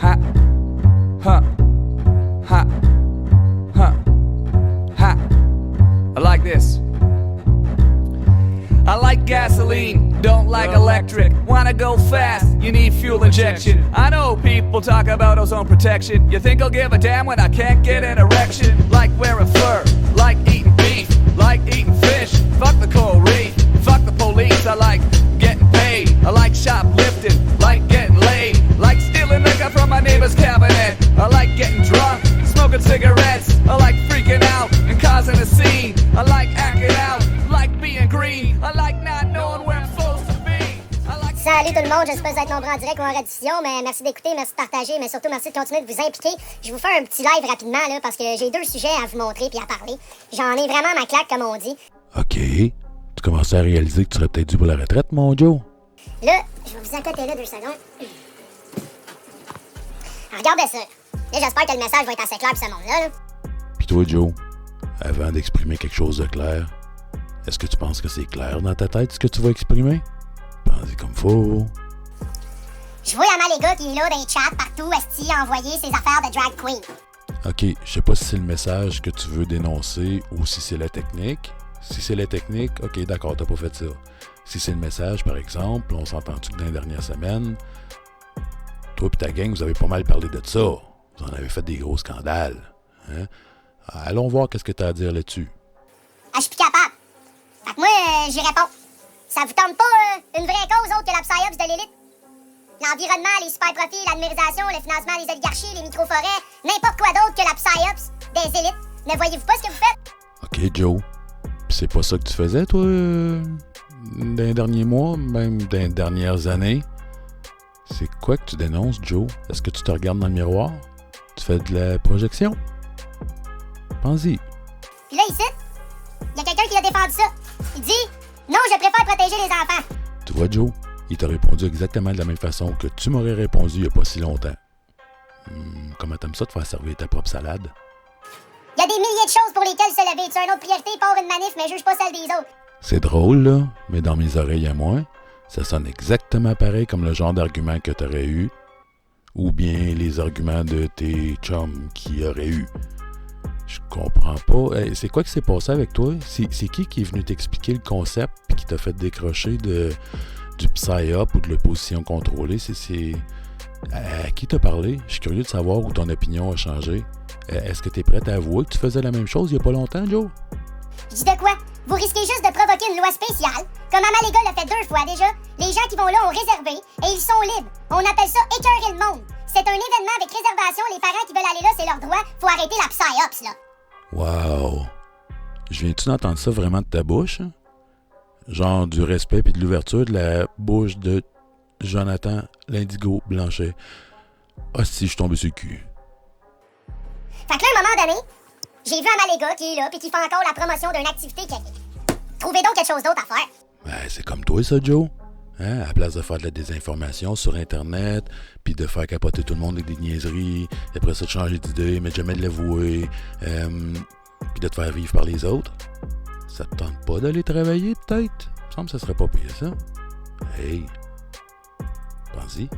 Ha, ha, ha, ha, ha. I like this. I like gasoline, don't like electric. Wanna go fast, you need fuel injection. I know people talk about ozone protection. You think I'll give a damn when I can't get an erection? Like wearing fur, like eating beef, like eating fish. Fuck the coral reef, fuck the police. I like getting paid, I like shoplifting, like getting laid, like stealing liquor from my neighbor's cabinet. I like getting drunk, smoking cigarettes. I like freaking out and causing a scene. I like acting out, like being green. I like not knowing where I'm supposed to be. Salut tout le monde, j'espère être nombreux en direct ou en rediffusion, mais merci d'écouter, merci de partager, mais surtout merci de continuer de vous impliquer. Je vais vous faire un petit live rapidement là, parce que j'ai 2 sujets à vous montrer puis à parler. J'en ai vraiment ma claque, comme on dit. OK. Tu commences à réaliser que tu serais peut-être dû pour la retraite, mon Joe? Là, je vais vous accoter là 2 secondes. Regardez ça. Là, j'espère que le message va être assez clair pour ce monde-là. Là. Puis toi, Joe, avant d'exprimer quelque chose de clair, est-ce que tu penses que c'est clair dans ta tête ce que tu vas exprimer? Pense-y comme faut. Je vois Amalega qui est là dans les chats partout, esti, à envoyer ses affaires de drag queen. OK, je sais pas si c'est le message que tu veux dénoncer ou si c'est la technique. Si c'est la technique, OK, d'accord, t'as pas fait ça. Si c'est le message, par exemple, on s'entend-tu que dans les dernières semaines, toi et ta gang, vous avez pas mal parlé de ça. Vous en avez fait des gros scandales. Hein? Allons voir qu'est-ce que t'as à dire là-dessus. Ah, je suis plus capable. Fait que moi, j'y réponds. Ça vous tente pas une vraie cause autre que la psyops de l'élite? L'environnement, les super profits, l'admiration, le financement des oligarchies, les micro-forêts, n'importe quoi d'autre que la psyops des élites. Ne voyez-vous pas ce que vous faites? OK, Joe. Pis c'est pas ça que tu faisais, toi, dans les derniers mois, même dans les dernières années? C'est quoi que tu dénonces, Joe? Est-ce que tu te regardes dans le miroir? Tu fais de la projection? Pense-y. Puis là, ici, il y a quelqu'un qui a défendu ça. Il dit « Non, je préfère protéger les enfants. » Tu vois, Joe, il t'a répondu exactement de la même façon que tu m'aurais répondu il y a pas si longtemps. Comment t'aimes ça de faire servir ta propre salade? Il y a des milliers de choses pour lesquelles se lever. Tu as une autre priorité, part une manif, mais juge pas celle des autres. C'est drôle, là, mais dans mes oreilles à moi, ça sonne exactement pareil comme le genre d'argument que t'aurais eu, ou bien les arguments de tes chums qui auraient eu. Je comprends pas. Hey, c'est quoi qui s'est passé avec toi? C'est qui est venu t'expliquer le concept et qui t'a fait décrocher du psy-up ou de l'opposition contrôlée? À qui t'as parlé? Je suis curieux de savoir où ton opinion a changé. Est-ce que t'es prête à avouer que tu faisais la même chose il y a pas longtemps, Joe? Je dis de quoi? Vous risquez juste de provoquer une loi spéciale, comme Amalega l'a fait 2 fois déjà. Les gens qui vont là ont réservé et ils sont libres. On appelle ça écœurer le monde. C'est un événement avec réservation. Les parents qui veulent aller là, c'est leur droit. Faut arrêter la psyops, là. Wow! Je viens-tu d'entendre ça vraiment de ta bouche? Hein? Genre du respect et de l'ouverture de la bouche de Jonathan l'Indigo Blanchet. Ah si, je suis tombé sur le cul. Fait que là, à un moment donné, j'ai vu Amalega qui est là puis qui fait encore la promotion d'une activité qui a... Trouvez donc quelque chose d'autre à faire. Ben, c'est comme toi, ça, Joe. Hein? À la place de faire de la désinformation sur Internet, puis de faire capoter tout le monde avec des niaiseries, et après ça, de changer d'idée, mais jamais de l'avouer, puis de te faire vivre par les autres. Ça te tente pas d'aller travailler, peut-être? Il me semble que ça serait pas pire, ça. Hey, pense-y.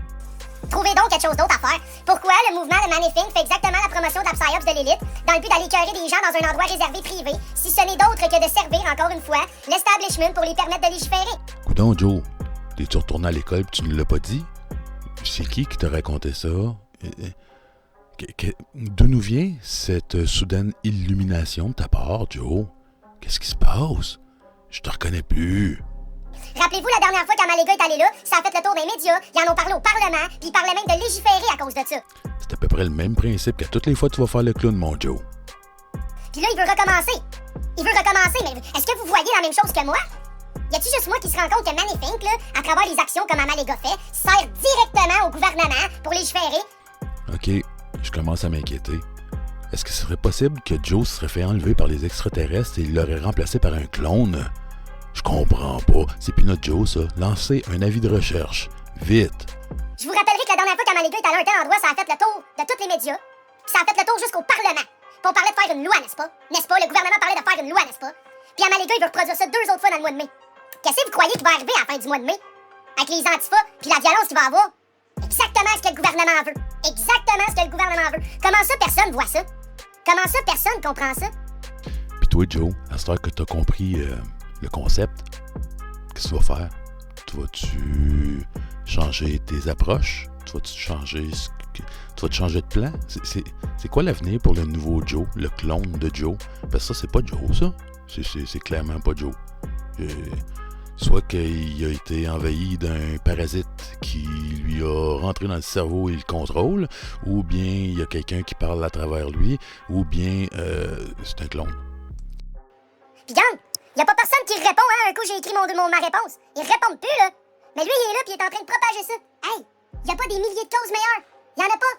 Trouvez donc quelque chose d'autre à faire. Pourquoi le mouvement de Manifing fait exactement la promotion de la psyops de l'élite, dans le but d'aller écœurer des gens dans un endroit réservé privé, si ce n'est d'autre que de servir, encore une fois, l'establishment pour les permettre de légiférer? Coudonc, Joe, t'es-tu retourné à l'école pis tu ne l'as pas dit? C'est qui t'a raconté ça? D'où nous vient cette soudaine illumination de ta part, Joe? Qu'est-ce qui se passe? Je te reconnais plus. Rappelez-vous la dernière fois qu'Amalega est allé là, ça a fait le tour des médias, ils en ont parlé au Parlement, puis ils parlaient même de légiférer à cause de ça. C'est à peu près le même principe qu'à toutes les fois que tu vas faire le clown, mon Joe. Puis là, il veut recommencer. Il veut recommencer, mais est-ce que vous voyez la même chose que moi? Y a-t-il juste moi qui se rend compte que Manifink, là, à travers les actions comme Amalega fait, sert directement au gouvernement pour légiférer? OK, je commence à m'inquiéter. Est-ce que ce serait possible que Joe se serait fait enlever par les extraterrestres et il l'aurait remplacé par un clone? Je comprends pas. C'est plus notre Joe, ça. Lancez un avis de recherche. Vite. Je vous rappellerai que la dernière fois qu'Amalega est allé à un tel endroit, ça a fait le tour de tous les médias. Puis ça a fait le tour jusqu'au Parlement. Puis on parlait de faire une loi, n'est-ce pas? N'est-ce pas? Le gouvernement parlait de faire une loi, n'est-ce pas? Puis Amalega, il veut reproduire ça 2 autres fois dans le mois de mai. Qu'est-ce que vous croyez qui va arriver à la fin du mois de mai? Avec les antifas puis la violence qu'il va avoir? Exactement exactement ce que le gouvernement veut. Exactement ce que le gouvernement veut. Comment ça, personne voit ça? Comment ça, personne comprend ça? Puis toi, Joe, à cette heure que t'as compris le concept, qu'est-ce que tu vas faire? Tu vas-tu changer tes approches? Tu vas-tu changer de plan? C'est quoi l'avenir pour le nouveau Joe, le clone de Joe? Parce que ça, c'est pas Joe, ça. C'est clairement pas Joe. Soit qu'il a été envahi d'un parasite qui lui a rentré dans le cerveau et le contrôle, ou bien il y a quelqu'un qui parle à travers lui, ou bien c'est un clone. Pis gang, y a pas personne qui répond, hein, un coup j'ai écrit ma réponse. Ils répondent plus, là. Mais lui, il est là pis il est en train de propager ça. Hey, y a pas des milliers de causes meilleures. Y en a pas.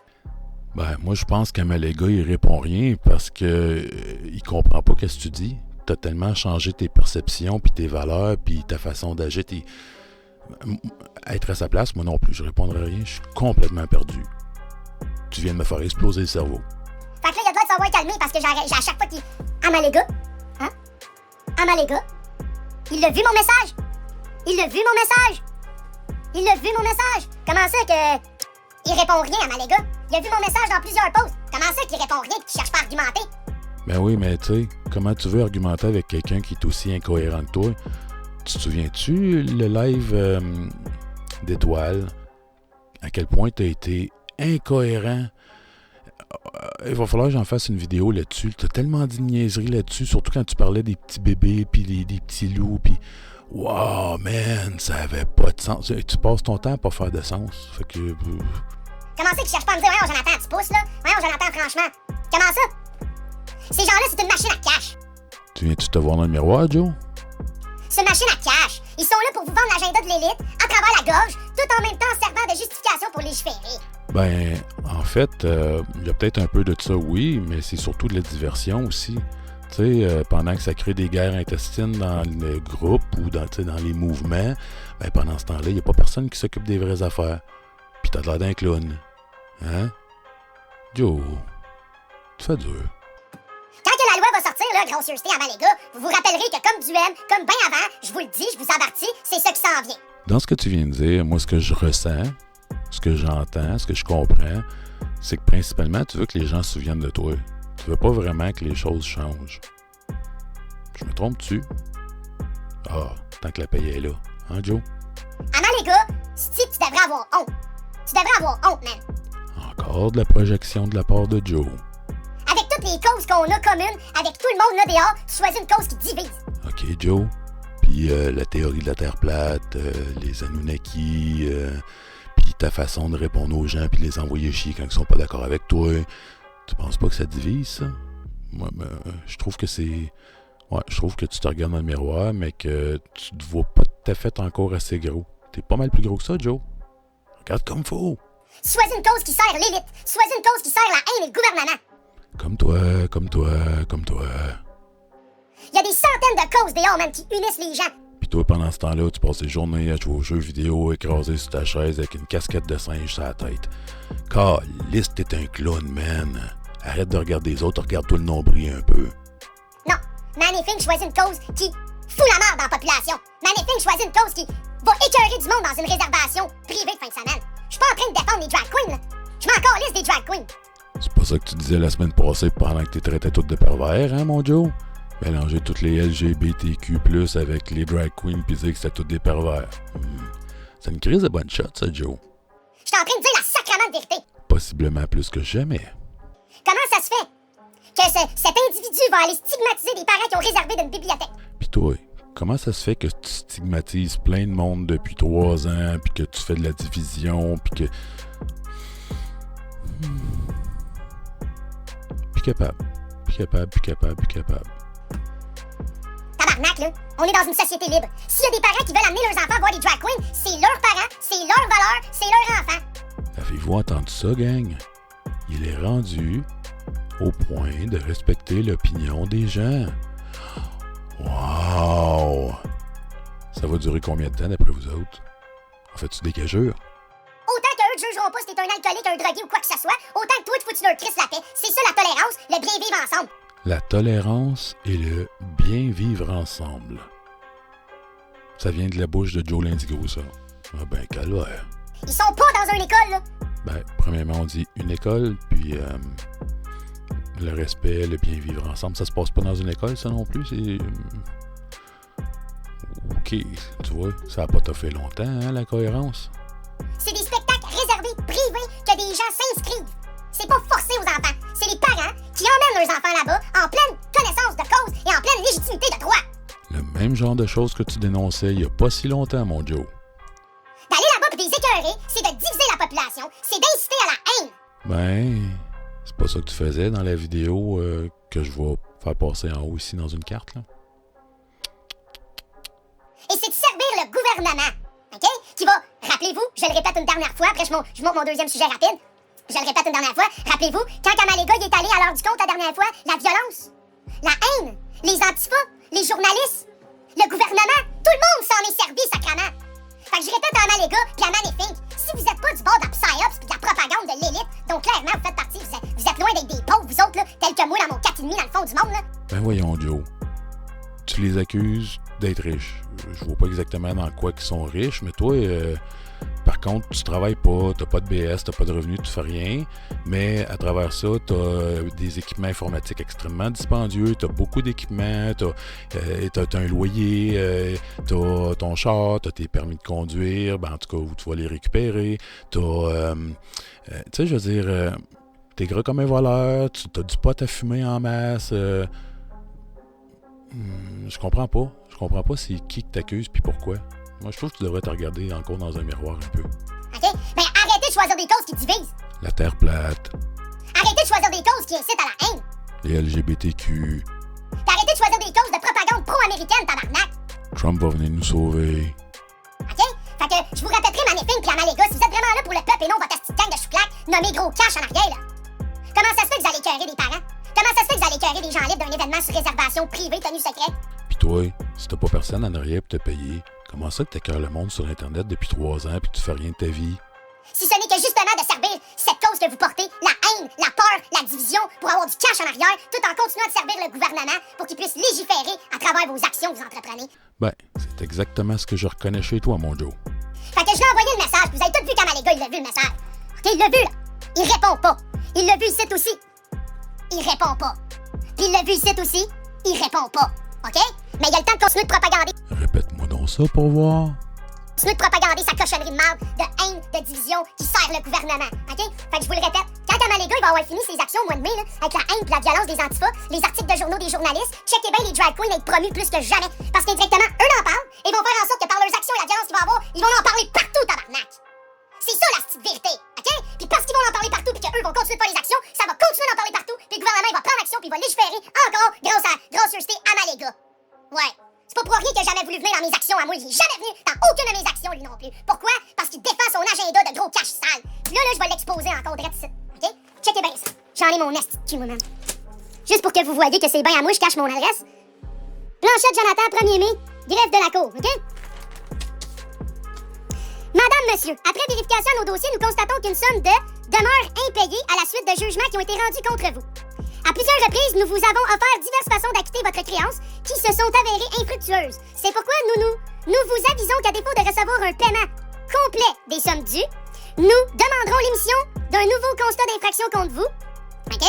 Ben, moi, je pense qu'Amalega, il répond rien parce que il comprend pas qu'est-ce que tu dis. T'as tellement changé tes perceptions, puis tes valeurs, puis ta façon d'agir. Être à sa place, moi non plus, je répondrai rien. Je suis complètement perdu. Tu viens de me faire exploser le cerveau. Fait que là, il doit savoir calmer parce que j'ai à chaque fois qu'il... Amalega? Hein? Amalega? Il l'a vu, mon message? Il l'a vu, mon message? Il l'a vu, mon message? Comment ça que... Il répond rien, Amalega? Il a vu mon message dans plusieurs posts. Comment ça qu'il répond rien et qu'il cherche pas à argumenter? Ben oui, mais tu sais, comment tu veux argumenter avec quelqu'un qui est aussi incohérent que toi? Tu te souviens-tu le live d'Étoile? À quel point tu as été incohérent? Il va falloir que j'en fasse une vidéo là-dessus. Tu as tellement dit de niaiseries là-dessus, surtout quand tu parlais des petits bébés, puis des petits loups, puis... Wow, man, ça avait pas de sens. Tu passes ton temps à pas faire de sens. Fait que... Comment ça qu'il cherche pas à me dire, voyons, Jonathan, tu pousses, là? Voyons, Jonathan, franchement. Comment ça? Ces gens-là, c'est une machine à cash. Tu viens-tu te voir dans le miroir, Joe? C'est une machine à cash. Ils sont là pour vous vendre l'agenda de l'élite, à travers la gorge, tout en même temps servant de justification pour légiférer. Ben, en fait, il y a peut-être un peu de ça, oui, mais c'est surtout de la diversion aussi. Tu sais, pendant que ça crée des guerres intestines dans le groupe ou dans les mouvements, ben pendant ce temps-là, il n'y a pas personne qui s'occupe des vraies affaires. Puis t'as l'air d'un clown. Hein? Joe, tu fais dur. Quand que la loi va sortir, là, grossièreté à Amalega, vous vous rappellerez que comme Duhem, comme bien avant, je vous le dis, je vous avertis, c'est ça qui s'en vient. Dans ce que tu viens de dire, moi, ce que je ressens, ce que j'entends, ce que je comprends, c'est que principalement, tu veux que les gens se souviennent de toi. Tu veux pas vraiment que les choses changent. Je me trompe-tu? Ah, tant que la paye est là. Hein, Joe? Amalega, Steve, tu devrais avoir honte. Tu devrais avoir honte, man. Encore de la projection de la part de Joe. Avec toutes les causes qu'on a communes, avec tout le monde là dehors, tu choisis une cause qui divise. OK, Joe. Puis la théorie de la Terre plate, les Anunnaki, puis ta façon de répondre aux gens puis les envoyer chier quand ils sont pas d'accord avec toi. Tu penses pas que ça divise, ça? Moi, je trouve que c'est... Ouais, je trouve que tu te regardes dans le miroir, mais que tu te vois pas tout à fait encore assez gros. T'es pas mal plus gros que ça, Joe. Regarde comme faut. Choisis une cause qui sert l'élite. Choisis une cause qui sert la haine et le gouvernement. Comme toi, comme toi, comme toi. Il y a des centaines de causes dehors, man, qui unissent les gens. Pis toi, pendant ce temps-là, tu passes tes journées à jouer aux jeux vidéo écrasé sur ta chaise avec une casquette de singe sur la tête. Caliste, t'es un clown, man. Arrête de regarder les autres, regarde-toi le nombril un peu. Non, Mannyfing choisit une cause qui fout la merde dans la population. Mannyfing choisit une cause qui va écœurer du monde dans une réservation privée de fin de semaine. Je suis pas en train de défendre les drag queens, là. Je m'en calisse des drag queens. C'est pas ça que tu disais la semaine passée pendant que tu traitais toutes de pervers, hein, mon Joe? Mélanger toutes les LGBTQ+, avec les drag queens pis dire que c'était toutes des pervers. C'est une crise de bonne shot, ça, Joe. Je suis en train de dire la sacramente vérité. Possiblement plus que jamais. Comment ça se fait que cet individu va aller stigmatiser des parents qui ont réservé d'une bibliothèque? Pis toi, comment ça se fait que tu stigmatises plein de monde depuis 3 ans, pis que tu fais de la division, pis que... Puis capable. Tabarnak, là. On est dans une société libre. S'il y a des parents qui veulent amener leurs enfants voir des drag queens, c'est leurs parents, c'est leurs valeurs, c'est leurs enfants. Avez-vous entendu ça, gang? Il est rendu au point de respecter l'opinion des gens. Wow! Ça va durer combien de temps, d'après vous autres? En fais-tu des gageures? Autant qu'eux ne jugeront pas si t'es un alcoolique, un drogué ou quoi que ce soit, autant que toi, tu fous leur crisses la paix. C'est ça la tolérance, le bien vivre ensemble. La tolérance et le bien vivre ensemble. Ça vient de la bouche de Joe l'Indigo, ça. Ah ben, calvaire. Ils sont pas dans une école, là. Ben, premièrement, on dit une école, puis le respect, le bien vivre ensemble. Ça se passe pas dans une école, ça non plus. C'est... OK, tu vois, ça a pas fait longtemps, hein, la cohérence. C'est des spectacles réservés, privés, que des gens s'inscrivent. C'est pas forcé aux enfants. C'est les parents qui emmènent leurs enfants là-bas en pleine connaissance de cause et en pleine légitimité de droit. Le même genre de choses que tu dénonçais il y a pas si longtemps, mon Joe. D'aller là-bas pour des écœurés, c'est de diviser la population, c'est d'inciter à la haine. Ben, c'est pas ça que tu faisais dans la vidéo que je vais faire passer en haut ici dans une carte, là. Et c'est de servir le gouvernement, OK? Qui va, rappelez-vous, je le répète une dernière fois, après je montre mon deuxième sujet rapide. Je le répète une dernière fois, rappelez-vous, quand Kamalega il est allé à l'heure du compte la dernière fois, la violence, la haine, les antifas, les journalistes, le gouvernement, tout le monde s'en est servi, sacrément. Fait que je répète à Kamalega puis à Magnifique, si vous êtes pas du bord de la psyops puis de la propagande de l'élite, donc clairement vous faites partie, vous êtes loin d'être des pauvres, vous autres, là, tels que moi dans mon 4,5 dans le fond du monde, là. Ben voyons, Joe. Tu les accuses d'être riches. Je vois pas exactement dans quoi qu'ils sont riches, mais toi, par contre, tu travailles pas, t'as pas de BS, t'as pas de revenus, tu fais rien, mais à travers ça, t'as des équipements informatiques extrêmement dispendieux, t'as beaucoup d'équipements, t'as un loyer, t'as ton char, t'as tes permis de conduire, ben en tout cas, où tu vas les récupérer, tu sais, je veux dire, t'es gras comme un voleur, t'as du pot à fumer en masse, je comprends pas. Je comprends pas c'est qui que t'accuses puis pourquoi. Moi, je trouve que tu devrais te regarder encore dans un miroir un peu. OK? Ben arrêtez de choisir des causes qui divisent. La Terre plate. Arrêtez de choisir des causes qui incitent à la haine. Les LGBTQ. Arrêtez de choisir des causes de propagande pro-américaine, tabarnak. Trump va venir nous sauver. OK? Fait que je vous répéterai Magnifique puis Amalega, si vous êtes vraiment là pour le peuple et non votre petite gang de chouclac nommé Gros Cash en arrière, là. Comment ça se fait que vous allez écœurer des parents? Comment ça se fait que vous allez écœurer des gens libres d'un événement sur réservation privée tenu secret? Pis toi, si t'as pas personne en arrière pour te payer, comment ça que t'écœures le monde sur Internet depuis 3 ans pis que tu fais rien de ta vie? Si ce n'est que justement de servir cette cause que vous portez, la haine, la peur, la division, pour avoir du cash en arrière, tout en continuant de servir le gouvernement pour qu'il puisse légiférer à travers vos actions que vous entreprenez. Ben, c'est exactement ce que je reconnais chez toi, mon Joe. Fait que je lui ai envoyé le message, puis vous avez tous vu Kamalega, il l'a vu le message. OK, il l'a vu, là. Il répond pas. Il l'a vu ici aussi. Il répond pas. Puis il l'a vu ici aussi. Il répond pas. OK? Mais il a le temps de continuer de propagander. Répète-moi donc ça pour voir. Continuer de propagander sa cochonnerie de merde, de haine, de division qui sert le gouvernement. OK? Fait que je vous le répète, quand Kamalega il va avoir fini ses actions au mois de mai, là, avec la haine et la violence des antifas, les articles de journaux des journalistes, checkez bien les drag queens être promus plus que jamais. Parce qu'indirectement, eux en parlent et vont faire en sorte que par leurs actions et la violence qu'ils vont avoir, ils vont en parler partout, tabarnak. C'est ça la petite vérité, OK? Puis parce qu'ils vont en parler partout puis qu'eux vont continuer de faire les actions, ça va continuer d'en parler partout puis le gouvernement il va prendre action puis il va légiférer encore grâce à gracieuseté à Kamalega. Ouais. C'est pas pour rien qu'il a jamais voulu venir dans mes actions à moi. Il est jamais venu dans aucune de mes actions, lui non plus. Pourquoi? Parce qu'il défend son agenda de gros cash sale. Puis là, je vais l'exposer encore direct ici. OK? Checkez bien ça. J'en ai mon esti de cul, moi-même. Juste pour que vous voyez que c'est bien à moi, je cache mon adresse. Blanchette Jonathan, 1er mai, greffe de la cour, OK? Madame, monsieur, après vérification de nos dossiers, nous constatons qu'une somme de demeure impayée à la suite de jugements qui ont été rendus contre vous. À plusieurs reprises, nous vous avons offert diverses façons d'acquitter votre créance qui se sont avérées infructueuses. C'est pourquoi nous vous avisons qu'à défaut de recevoir un paiement complet des sommes dues, nous demanderons l'émission d'un nouveau constat d'infraction contre vous. OK?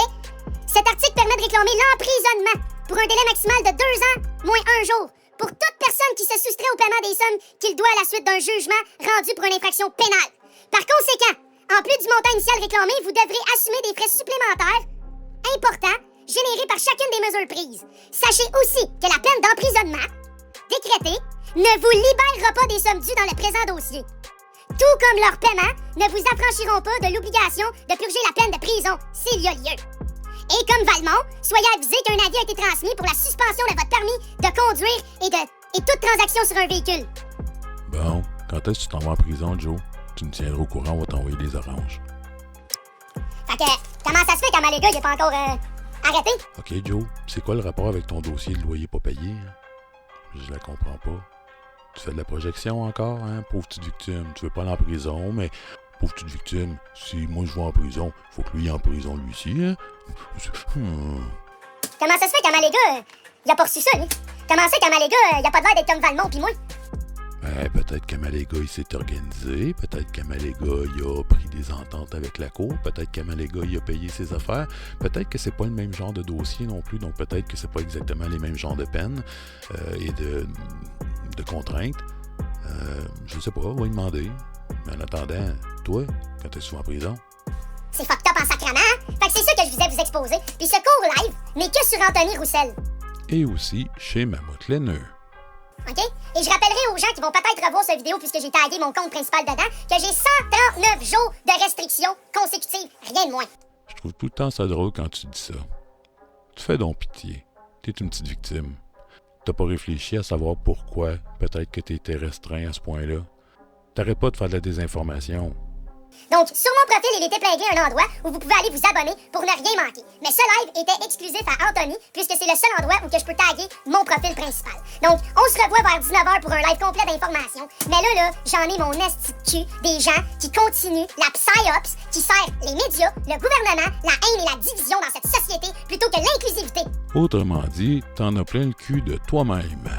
Cet article permet de réclamer l'emprisonnement pour un délai maximal de 2 ans moins 1 jour pour toute personne qui se soustrait au paiement des sommes qu'il doit à la suite d'un jugement rendu pour une infraction pénale. Par conséquent, en plus du montant initial réclamé, vous devrez assumer des frais supplémentaires importants générés par chacune des mesures prises. Sachez aussi que la peine d'emprisonnement décrétée ne vous libérera pas des sommes dues dans le présent dossier. Tout comme leur paiement ne vous affranchiront pas de l'obligation de purger la peine de prison s'il y a lieu. Et comme Valmont, soyez avisés qu'un avis a été transmis pour la suspension de votre permis de conduire et toute transaction sur un véhicule. Bon, quand est-ce que tu t'en vas en prison, Joe? Tu me tiendras au courant, on va t'envoyer des oranges. Fait que, comment ça se fait qu'Amalega, il est pas encore arrêté? OK, Joe, c'est quoi le rapport avec ton dossier de loyer pas payé? Hein? Je la comprends pas. Tu fais de la projection encore, hein? Pauvre petite victime. Tu veux pas aller en prison, mais pauvre petite victime, si moi je vais en prison, faut que lui aille en prison lui aussi, hein? Comment ça se fait qu'Amalega, il a pas reçu ça, lui? Comment c'est qu'Amalega, il a pas de l'air d'être comme Valmont pis moi? Ben, Ben, peut-être que Maléga, il s'est organisé. Peut-être que Maléga, il a pris des ententes avec la cour. Peut-être que Maléga, il a payé ses affaires. Peut-être que c'est pas le même genre de dossier non plus. Donc, peut-être que c'est pas exactement les mêmes genres de peines et de contraintes. Je sais pas, on va lui demander. Mais en attendant, toi, quand t'es souvent en prison... C'est fucked up en sacrament, hein? Fait que c'est ça que je vous ai exposé. Puis ce cours live n'est que sur Anthony Roussel. Et aussi chez Mammouth Laineux. OK? Et je rappellerai aux gens qui vont peut-être revoir cette vidéo puisque j'ai tagué mon compte principal dedans que j'ai 139 jours de restrictions consécutives, rien de moins. Je trouve tout le temps ça drôle quand tu dis ça. Tu fais donc pitié. T'es une petite victime. T'as pas réfléchi à savoir pourquoi peut-être que t'étais restreint à ce point-là. T'arrêtes pas de faire de la désinformation. Donc, sur mon profil, il était plugué un endroit où vous pouvez aller vous abonner pour ne rien manquer. Mais ce live était exclusif à Anthony, puisque c'est le seul endroit où que je peux taguer mon profil principal. Donc, on se revoit vers 19h pour un live complet d'informations. Mais là, j'en ai mon esti de cul des gens qui continuent la psyops, qui sert les médias, le gouvernement, la haine et la division dans cette société, plutôt que l'inclusivité. Autrement dit, t'en as plein le cul de toi-même.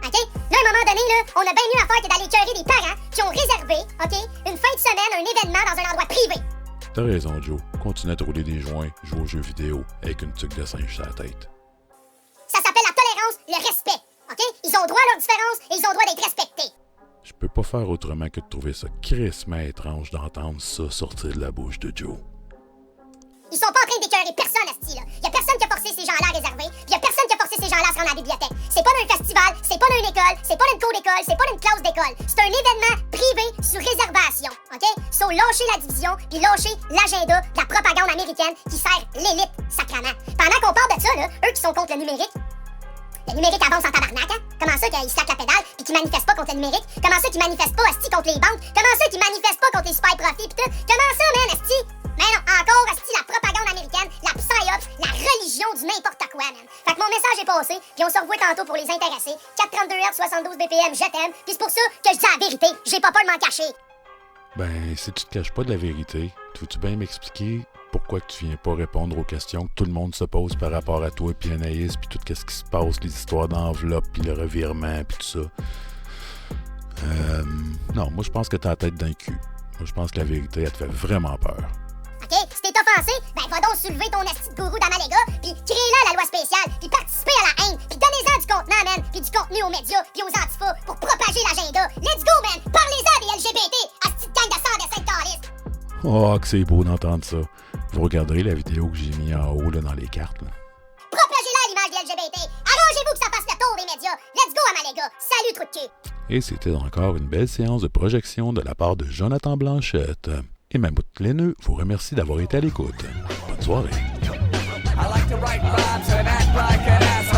OK? Là, à un moment donné, là, on a bien mieux à faire que d'aller écœurer des parents qui ont réservé, OK, une fin de semaine, un événement dans un endroit privé. T'as raison, Joe. Continue à te rouler des joints, jouer aux jeux vidéo avec une tuque de singe sur la tête. Ça s'appelle la tolérance, le respect. OK? Ils ont droit à leurs différences et ils ont droit d'être respectés. Je peux pas faire autrement que de trouver ça crissement étrange d'entendre ça sortir de la bouche de Joe. Ils sont pas en train d'écœurer personne, asti, là. Y a personne qui a forcé ces gens-là à réserver, pis y a personne qui a forcé ces gens-là à se rendre à la bibliothèque. C'est pas d'un festival, c'est pas d'une école, c'est pas d'une cour d'école, c'est pas d'une classe d'école. C'est un événement privé sur réservation, OK? So, lâchez la division, puis lâchez l'agenda de la propagande américaine qui sert l'élite, sacrament. Pendant qu'on parle de ça, là, eux qui sont contre le numérique avance en tabarnak, hein? Comment ça qu'ils se claquent la pédale pis qu'ils manifestent pas contre le numérique? Comment ça qu'ils manifestent pas, asti, contre les banques? Comment ça qu'ils manifestent pas contre les super profits pis tout? Comment ça, man, asti? Mais non, encore, asti, la propagande américaine, la psyops, la religion du n'importe quoi, man. Fait que mon message est passé, puis on se revoit tantôt pour les intéressés. 432 Hz, 72 BPM, je t'aime, pis c'est pour ça que je dis la vérité. J'ai pas peur de m'en cacher. Ben, si tu te caches pas de la vérité, veux-tu bien m'expliquer pourquoi tu viens pas répondre aux questions que tout le monde se pose par rapport à toi, puis Anaïs, puis tout ce qui se passe, les histoires d'enveloppe, puis le revirement, puis tout ça? Non, moi je pense que t'as la tête dans le cul. Moi je pense que la vérité, elle te fait vraiment peur. OK? Si t'es offensé, ben va donc soulever ton esti de gourou d'Amalega, pis créez-la la loi spéciale, pis participez à la haine, pis donnez-en du contenant, man, pis du contenu aux médias, pis aux antifas, pour propager l'agenda. Let's go, man! Parlez-en des LGBT, asti de gang de sang de Saint-Calis! Oh, que c'est beau d'entendre ça. Vous regarderez la vidéo que j'ai mis en haut là, dans les cartes. Là. Propagez-la à l'image des LGBT! Arrangez-vous que ça fasse le tour des médias! Let's go, Amalega! Salut, trou de cul! Et c'était encore une belle séance de projection de la part de Jonathan Blanchette. Et Mammouth Laineux vous remercie d'avoir été à l'écoute. Bonne soirée. I like to write rhymes and act like an asshole.